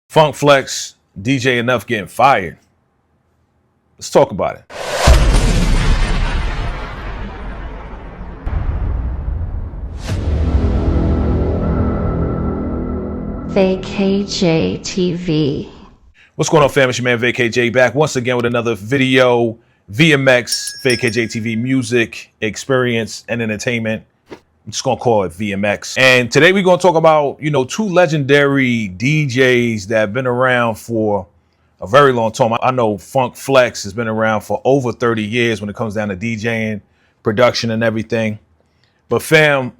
Funk Flex, DJ Enuff getting fired. Let's talk about it. VACAY-JayTV. What's going on, fam? It's your man VACAY-Jay back once again with another video. VMX, VACAY-JayTV music, experience, and entertainment. I'm just gonna call it VMX. And today we're gonna talk about, two legendary DJs that have been around for a very long time. I know Funk Flex has been around for over 30 years when it comes down to DJing, production, and everything. But fam,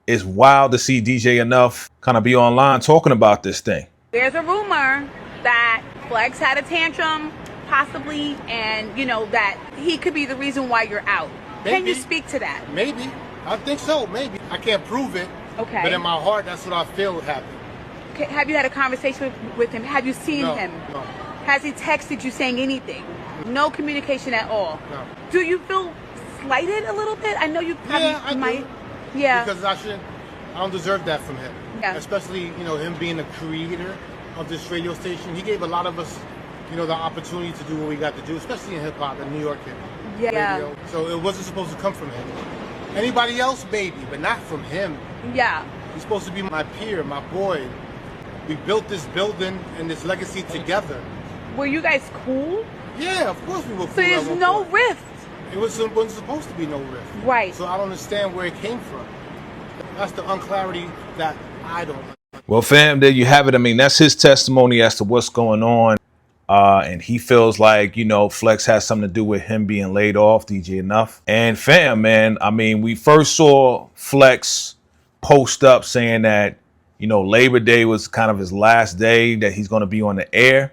it's wild to see DJ Enuff kind of be online talking about this thing. There's a rumor that Flex had a tantrum, possibly, and that he could be the reason why you're out. Maybe. Can you speak to that? Maybe. I think so, maybe. I can't prove it. Okay. But in my heart, that's what I feel would happen. Okay. Have you had a conversation with him? Have you seen him? No. Has he texted you saying anything? No communication at all? No. Do you feel slighted a little bit? I know you probably might. Do. Yeah. Because I don't deserve that from him. Yeah. Especially, him being the creator of this radio station. He gave a lot of us, the opportunity to do what we got to do, especially in hip hop and New York radio. So it wasn't supposed to come from him. Anybody else, maybe, but not from him. Yeah. He's supposed to be my peer, my boy. We built this building and this legacy together. Were you guys cool? Yeah, of course we were cool. So there's no rift. It wasn't supposed to be no rift. Right. So I don't understand where it came from. That's the unclarity that I don't. Well, fam, there you have it. I mean, that's his testimony as to what's going on. And he feels like, Flex has something to do with him being laid off, DJ Enuff. And fam, man, I mean, we first saw Flex post up saying that, Labor Day was kind of his last day that he's going to be on the air.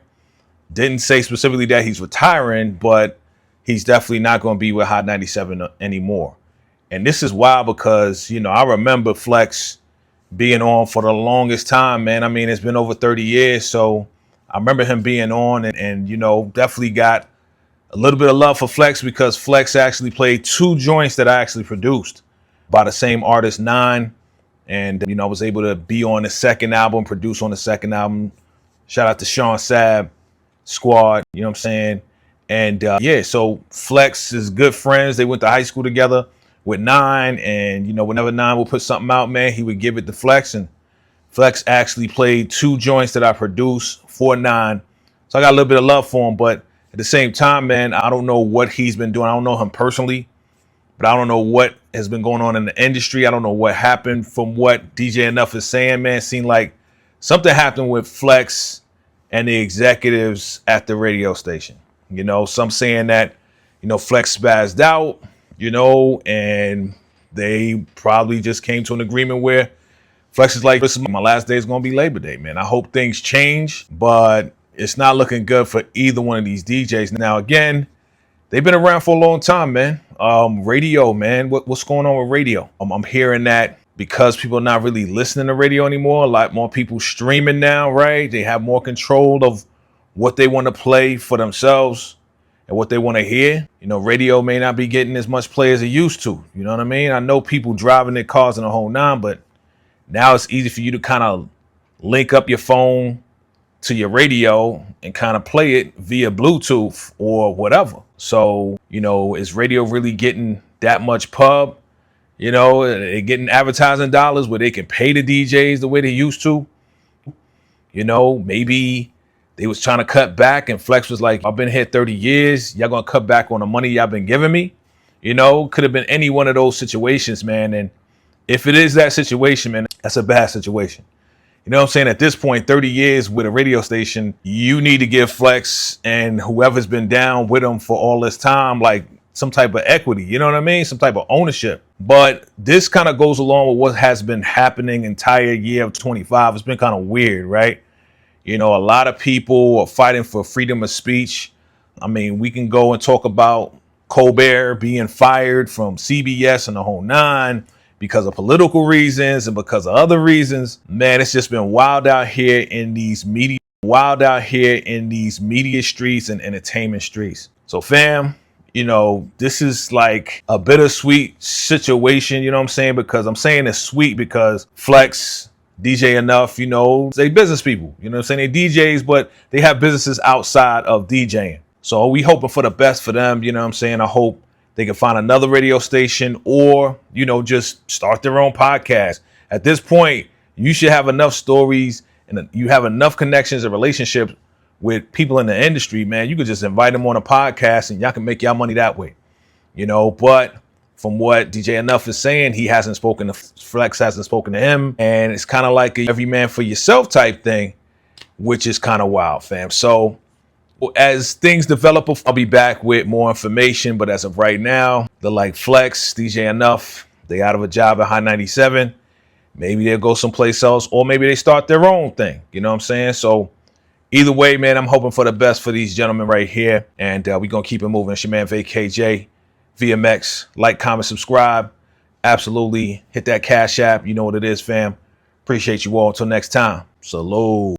Didn't say specifically that he's retiring, but he's definitely not going to be with Hot 97 anymore. And this is wild because, I remember Flex being on for the longest time, man. I mean, it's been over 30 years. So I remember him being on and definitely got a little bit of love for Flex because Flex actually played two joints that I actually produced by the same artist, Nine. And, I was able to be on the second album, produce on the second album. Shout out to Sean Sabb Squad, you know what I'm saying? And so Flex is good friends. They went to high school together with Nine. And, whenever Nine would put something out, man, he would give it to Flex. And Flex actually played two joints that I produced for Nine. So I got a little bit of love for him. But at the same time, man, I don't know what he's been doing. I don't know him personally, but I don't know what has been going on in the industry. I don't know what happened. From what DJ Enuff is saying, man, it seemed like something happened with Flex and the executives at the radio station. Some saying that, Flex spazzed out, and they probably just came to an agreement where Flex is like, this is my last day is going to be Labor Day, man. I hope things change, but it's not looking good for either one of these DJs. Now, again, they've been around for a long time, man. Radio, man. What's going on with radio? I'm hearing that because people are not really listening to radio anymore. A lot more people streaming now, right? They have more control of what they want to play for themselves and what they want to hear. Radio may not be getting as much play as it used to. You know what I mean? I know people driving their cars in the whole nine, but now it's easy for you to kind of link up your phone to your radio and kind of play it via Bluetooth or whatever. So, is radio really getting that much pub? They're getting advertising dollars where they can pay the DJs the way they used to. Maybe they was trying to cut back and Flex was like, I've been here 30 years. Y'all gonna cut back on the money y'all been giving me? Could have been any one of those situations, man. And if it is that situation, man, that's a bad situation. You know what I'm saying? At this point, 30 years with a radio station, you need to give Flex and whoever's been down with him for all this time, like some type of equity, you know what I mean? Some type of ownership. But this kind of goes along with what has been happening entire year of 25. It's been kind of weird, right? A lot of people are fighting for freedom of speech. I mean, we can go and talk about Colbert being fired from CBS and the whole nine because of political reasons and because of other reasons. Man, it's just been wild out here in these media streets and entertainment streets. So fam, this is like a bittersweet situation, you know what I'm saying? Because I'm saying it's sweet because Flex DJ Enuff, you know, they business people. You know what I'm saying? They DJs, but they have businesses outside of DJing. So we hoping for the best for them. You know what I'm saying? I hope they can find another radio station or, you know, just start their own podcast. At this point, you should have enough stories and you have enough connections and relationships with people in the industry, man. You could just invite them on a podcast and y'all can make y'all money that way, you know. But from what DJ Enuff is saying, he hasn't spoken to Flex, hasn't spoken to him. And it's kind of like a every man for yourself type thing, which is kind of wild, fam. So as things develop, I'll be back with more information. But as of right now, the like Flex, DJ Enuff, they out of a job at High 97. Maybe they'll go someplace else, or maybe they start their own thing. You know what I'm saying? So either way, man, I'm hoping for the best for these gentlemen right here. And we're going to keep it moving. It's your man, VACAY-J, VMX. Like, comment, subscribe. Absolutely. Hit that Cash App. You know what it is, fam. Appreciate you all. Until next time. Salute.